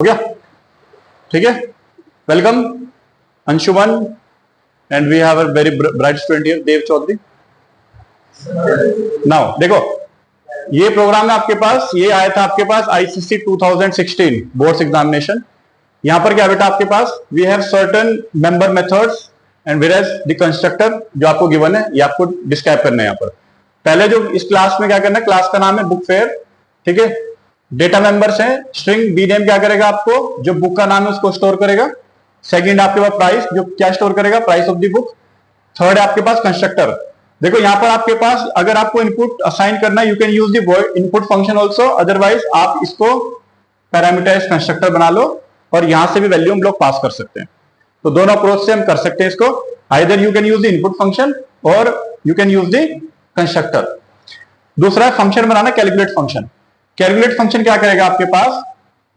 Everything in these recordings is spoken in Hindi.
हो गया? ठीक है, welcome Anshuman and we have a very bright student here, Dev Chaudhary. Now देखो, ये प्रोग्राम है आपके पास, ये आया था आपके पास आईसीसी 2016 बोर्ड्स एग्जामिनेशन। यहां पर क्या बेटा आपके पास we have certain member methods and whereas the constructor जो आपको गिवन है, ये आपको डिस्क्राइब करना है। यहां पर पहले जो इस क्लास में क्या करना है, क्लास का नाम है बुक फेयर, ठीक है। डेटा मेंबर्स हैं, स्ट्रिंग बी नेम क्या करेगा आपको, जो बुक का नाम है उसको स्टोर करेगा। सेकंड आपके पास प्राइस, जो क्या स्टोर करेगा, price of the book. Third है आपके पास कंस्ट्रक्टर। देखो यहां पर आपके पास अगर आपको इनपुट असाइन करना है, you can use the input function also, otherwise आप इसको पैरामीटराइज कंस्ट्रक्टर बना लो और यहां से भी वैल्यू हम लोग पास कर सकते हैं। तो दोनों अप्रोच से हम कर सकते हैं इसको, either you can use the input function और you can use the constructor. दूसरा है फंक्शन बनाना, कैलकुलेट फंक्शन। कैलकुलेट फंक्शन क्या करेगा आपके पास,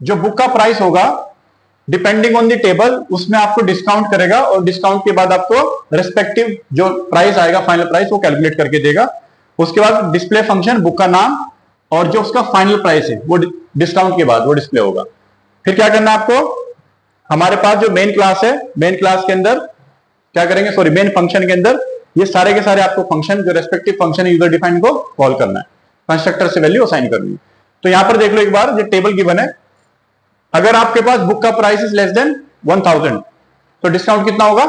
जो बुक का प्राइस होगा डिपेंडिंग ऑन द टेबल उसमें आपको डिस्काउंट करेगा और डिस्काउंट के बाद आपको रेस्पेक्टिव जो प्राइस आएगा, फाइनल प्राइस, वो कैलकुलेट करके देगा। उसके बाद डिस्प्ले फंक्शन, बुक का नाम और जो उसका फाइनल प्राइस है वो डिस्काउंट के बाद वो डिस्प्ले होगा। फिर क्या करना है आपको, हमारे पास जो मेन क्लास है, मेन क्लास के अंदर क्या करेंगे, सॉरी मेन फंक्शन के अंदर ये सारे के सारे आपको फंक्शन जो रेस्पेक्टिव फंक्शन है यूजर डिफाइन को कॉल करना है, कंस्ट्रक्टर से वैल्यू असाइन करनी है। तो यहां पर देख लो एक बार, जो टेबल गिवन है, अगर आपके पास बुक का प्राइस इज लेस देन 1000 तो डिस्काउंट कितना होगा,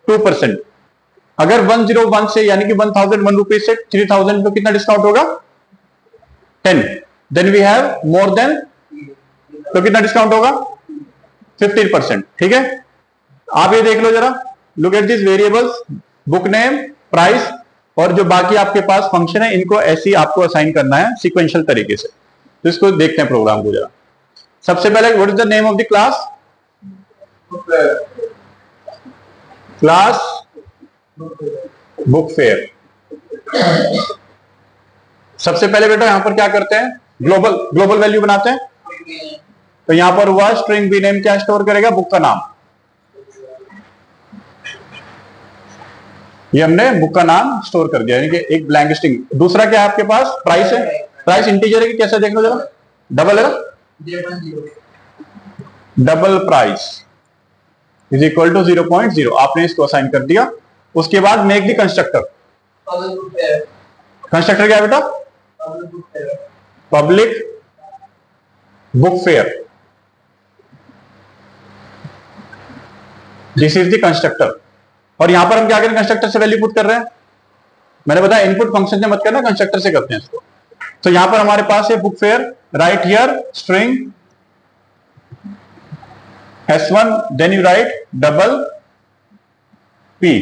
2%। अगर 101 से यानी कि 1001 रुपीज से 3000 तो कितना डिस्काउंट होगा, 10। Then we have more than, तो कितना डिस्काउंट होगा, 15%। ठीक है, आप ये देख लो जरा, look at this variables, book name, price और जो बाकी आपके पास फंक्शन है, इनको ऐसे ही आपको असाइन करना है सीक्वेंशियल तरीके से। तो इसको देखते हैं प्रोग्राम को जरा। सबसे पहले what is the name of the class, class book fair. सबसे पहले बेटा यहां पर क्या करते हैं, ग्लोबल वैल्यू बनाते हैं। तो यहां पर हुआ स्ट्रिंग बी नेम क्या स्टोर करेगा, बुक का नाम, ये हमने बुक का नाम स्टोर कर दिया, यानी कि एक ब्लैंक स्ट्रिंग। दूसरा क्या है आपके पास, प्राइस है, प्राइस इंटीजर है कि कैसे, देख लो जरा, डबल है ना, double price is equal to 0.0, आपने इसको असाइन कर दिया। उसके बाद मेक द कंस्ट्रक्टर, कंस्ट्रक्टर क्या है बेटा, public book fair, this is the constructor. और यहां पर हम क्या करें, कंस्ट्रक्टर से वैल्यू पुट कर रहे हैं, मैंने बताया इनपुट फंक्शन से मत करना, कंस्ट्रक्टर से करते हैं इसको। तो यहां पर हमारे पास है book fare, right here string S1, then you write double P।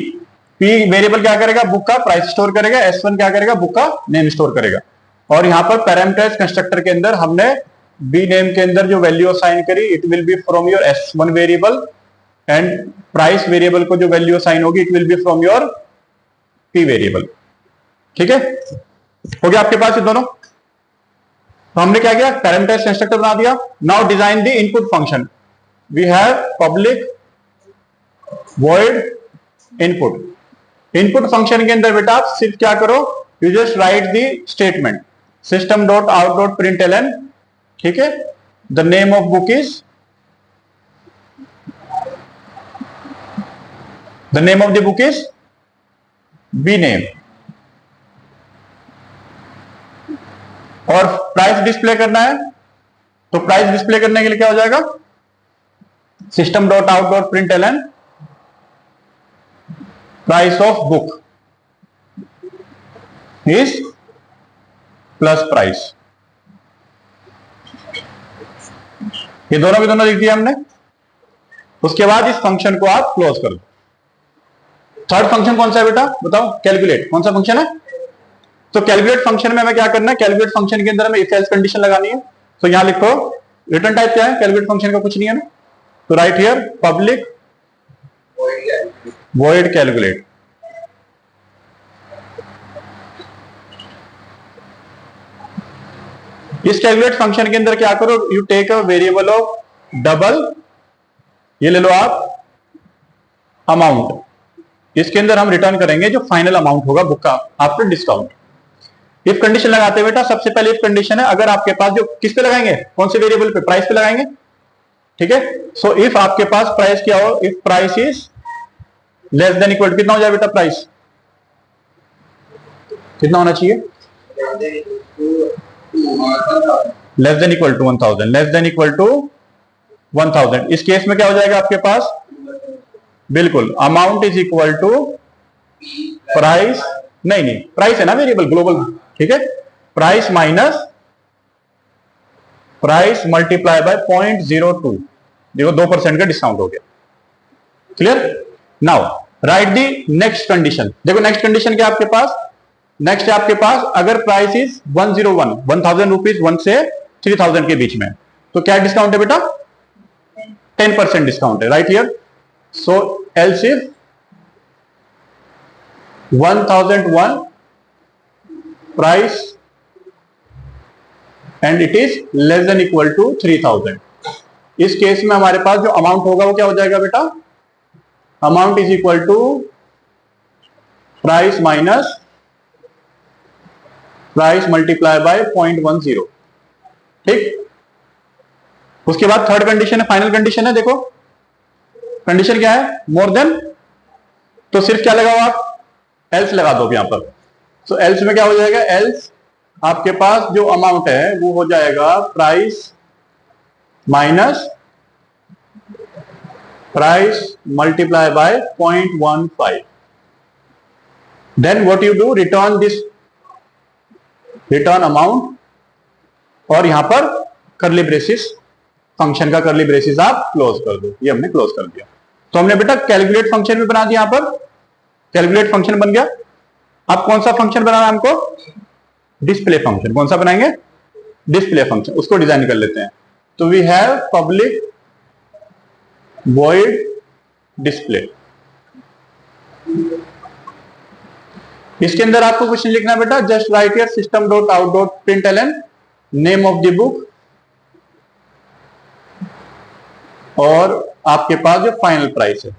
P variable क्या करेगा, बुक का प्राइस स्टोर करेगा, S1 क्या करेगा, बुक का नेम स्टोर करेगा। और यहां पर पैरामीटराइज कंस्ट्रक्टर के अंदर हमने B नेम के अंदर जो वैल्यू असाइन करी, it will be from your S1 variable, and price variable को जो वैल्यू असाइन होगी it will be from your P variable. ठीक है, हो गया आपके पास ये दोनों। तो हमने क्या किया, पैरामीटराइज कंस्ट्रक्टर बना दिया। Now design the input function, we have public void input. Input function के अंदर बेटा आप सिर्फ क्या करो, you just write the statement system dot out dot println, ठीक है। The name of book is, the name of the book is B name, और प्राइस डिस्प्ले करना है। तो प्राइस डिस्प्ले करने के लिए क्या हो जाएगा, system dot out dot println price of book is plus price. ये दोनों के दोनों लिख दिया हमने। उसके बाद इस फंक्शन को आप क्लोज कर दो। थर्ड फंक्शन कौन सा है बेटा, बताओ, कैलकुलेट। कौन सा फंक्शन है, तो कैलकुलेट फंक्शन में हमें क्या करना है, कैलकुलेट फंक्शन के अंदर हमें इफ एल्स कंडीशन लगानी है। तो यहां लिखो, रिटर्न टाइप क्या है, कैलकुलेट फंक्शन का कुछ नहीं है ना, तो right here public void calculate. इस कैलकुलेट फंक्शन के अंदर क्या करो, you take a variable of double, ये ले लो आप, अमाउंट। इसके अंदर हम रिटर्न करेंगे जो फाइनल अमाउंट होगा बुक का आफ्टर डिस्काउंट। इफ कंडीशन लगाते हैं बेटा, सबसे पहले इफ कंडीशन है, अगर आपके पास जो किस पे लगाएंगे, कौन से वेरिएबल पे, प्राइस पे लगाएंगे। ठीक है। सो इफ आपके पास प्राइस क्या हो, if price is less than equal to, कितना हो जाए बेटा प्राइस, कितना होना चाहिए, less than equal to 1000, less than equal to 1000। इस केस में क्या हो जाएगा आपके पास, बिल्कुल amount is equal to price, नहीं नहीं प्राइस है ना वेरिएबल ग्लोबल, ठीक है, price minus price multiply by 0.02, देखो 2% का डिस्काउंट हो गया। Clear. Now write the next condition. देखो नेक्स्ट कंडीशन क्या आपके पास, नेक्स्ट है आपके पास अगर प्राइस इज 101, 1000 रुपीज 1 से 3000 के बीच में, तो क्या डिस्काउंट है बेटा, 10% डिस्काउंट है, right here. So else if 1001 price and it is less than equal to 3000, इस केस में हमारे पास जो अमाउंट होगा वो क्या हो जाएगा बेटा, amount is equal to price minus price multiply by 0.10, ठीक। उसके बाद थर्ड कंडीशन है, फाइनल कंडीशन है। देखो कंडीशन क्या है, मोर देन, तो सिर्फ क्या लगाओ आप, एल्स लगा दो यहां पर। सो एल्स में क्या हो जाएगा, एल्स आपके पास जो अमाउंट है वो हो जाएगा price minus price multiply by 0.15, then what you do, return this, return amount, और यहां पर करली ब्रेसिस, फंक्शन का करली ब्रेसिस आप क्लोज कर दो। ये हमने क्लोज कर दिया। तो हमने बेटा कैलकुलेट फंक्शन भी बना दिया, यहां पर कैलकुलेट फंक्शन बन गया। अब कौन सा फंक्शन बनाना है हमको, डिस्प्ले फंक्शन। कौन सा बनाएंगे, डिस्प्ले फंक्शन, उसको डिजाइन कर लेते हैं। तो we have public void display, इसके अंदर आपको कुछ नहीं लिखना है बेटा, just write here system dot out dot println name of the book, और आपके पास जो फाइनल प्राइस है।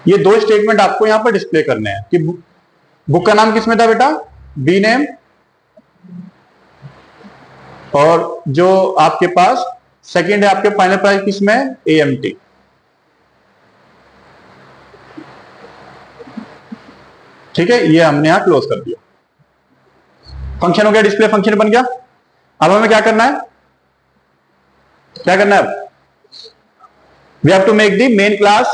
ये दो स्टेटमेंट आपको यहां पर डिस्प्ले करने हैं कि बुक का नाम किसमें था बेटा, बी नेम, और जो आपके पास सेकंड है आपके फाइनल प्राइस किसमें, AMT। ठीक है, ये हमने यहां क्लोज कर दिया। फंक्शन हो गया, डिस्प्ले फंक्शन बन गया। अब हमें क्या करना है, क्या करना है, we have to make the main class,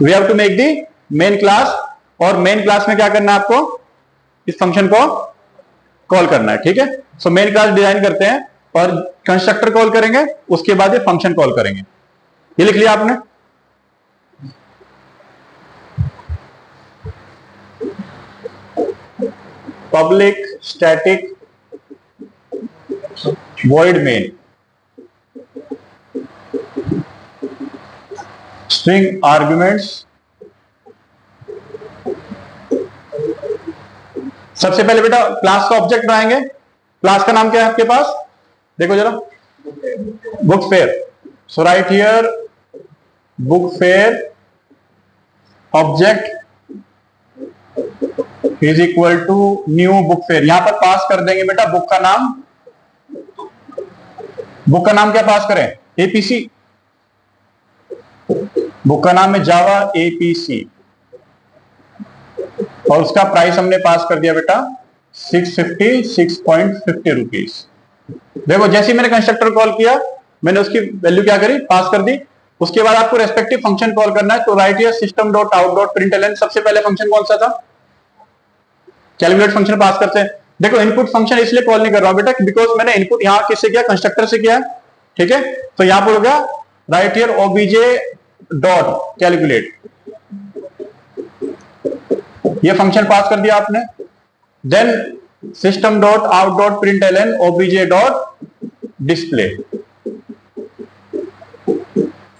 we have to make the main class, और मेन क्लास में क्या करना है आपको, इस फंक्शन को कॉल करना है। ठीक है, सो मेन क्लास डिजाइन करते हैं और कंस्ट्रक्टर कॉल करेंगे, उसके बाद ये फंक्शन कॉल करेंगे। ये लिख लिया आपने, public static void main string arguments। सबसे पहले बेटा क्लास का ऑब्जेक्ट बनाएंगे। क्लास का नाम क्या है आपके पास, देखो जरा, book fair. So right here book fair object is equal to new book fair. यहां पर पास कर देंगे बेटा बुक का नाम, बुक का नाम क्या पास करें, APC, बुक का नाम है जावा APC, और उसका प्राइस हमने पास कर दिया बेटा 650 रुपीज। देखो जैसे ही मैंने कंस्ट्रक्टर कॉल किया, मैंने उसकी वैल्यू क्या करी, पास कर दी। उसके बाद आपको रेस्पेक्टिव फंक्शन कॉल करना है। तो right here system dot out dot println, सबसे पहले फंक्शन कौन सा था, कैलकुलेट फंक्शन पास करते हैं। देखो इनपुट फंक्शन इसलिए कॉल नहीं कर रहा हूं बेटा, बिकॉज मैंने इनपुट यहां किससे किया, कंस्ट्रक्टर से किया। ठीक है, तो यहां पर होगा right here obj dot calculate, ये फंक्शन पास कर दिया आपने। Then system dot out dot println obj dot display.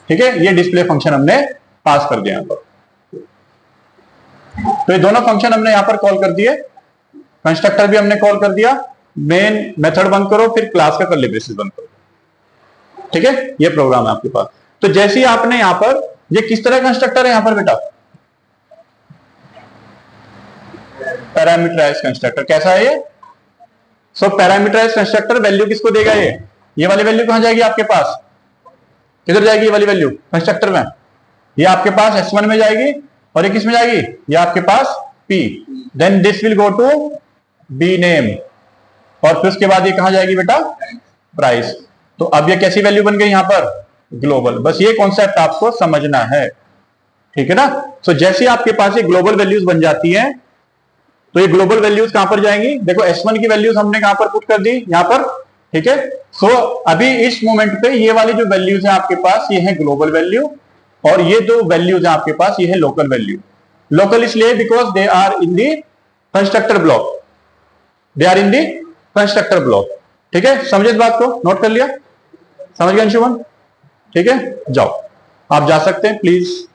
ठीक है, ये डिस्प्ले फंक्शन हमने पास कर दिया यहां पर। तो ये दोनों फंक्शन हमने यहां पर कॉल कर दिए, कंस्ट्रक्टर भी हमने कॉल कर दिया। मेन मेथड बंद करो, फिर क्लास का कर्ली ब्रेसेस बंद करो। ठीक है, ये प्रोग्राम है आपके पास। तो जैसे ही आपने यहां पर, ये किस तरह कंस्ट्रक्टर है यहां पर बेटा, पैरामीटराइज्ड कंस्ट्रक्टर। कैसा है ये, सो पैरामीटराइज कंस्ट्रक्टर वैल्यू किसको देगा? ये वाली वैल्यू कहां जाएगी आपके पास? किधर जाएगी ये वाली वैल्यू कंस्ट्रक्टर में? ये आपके पास S1 में जाएगी और ये किस में जाएगी? ये आपके पास P। Then this will go to B name और फिर उसके बाद ये कहां जाएगी बेटा? प्राइस। तो अब ये कैसी वैल्यू बन गई यहां पर? ग्लोबल। बस ये कॉन्सेप्ट आपको समझना है, ठीक है ना? सो जैसे आपके पास ये ग्लोबल वैल्यूज बन जाती हैं तो ये ग्लोबल वैल्यूज कहां पर जाएंगी? देखो S1 की वैल्यूज हमने कहां पर पुट कर दी? यहां पर, ठीक है। सो अभी इस मोमेंट पे ये वाली जो वैल्यूज है आपके पास ये है ग्लोबल वैल्यू और ये जो वैल्यूज है आपके पास ये है लोकल वैल्यू। लोकल इसलिए because they are in the constructor block, they are in the constructor block, ठीक है। समझे इस बात को? नोट कर लिया? समझ गए अंशुमन? ठीक है, जाओ आप जा सकते हैं प्लीज।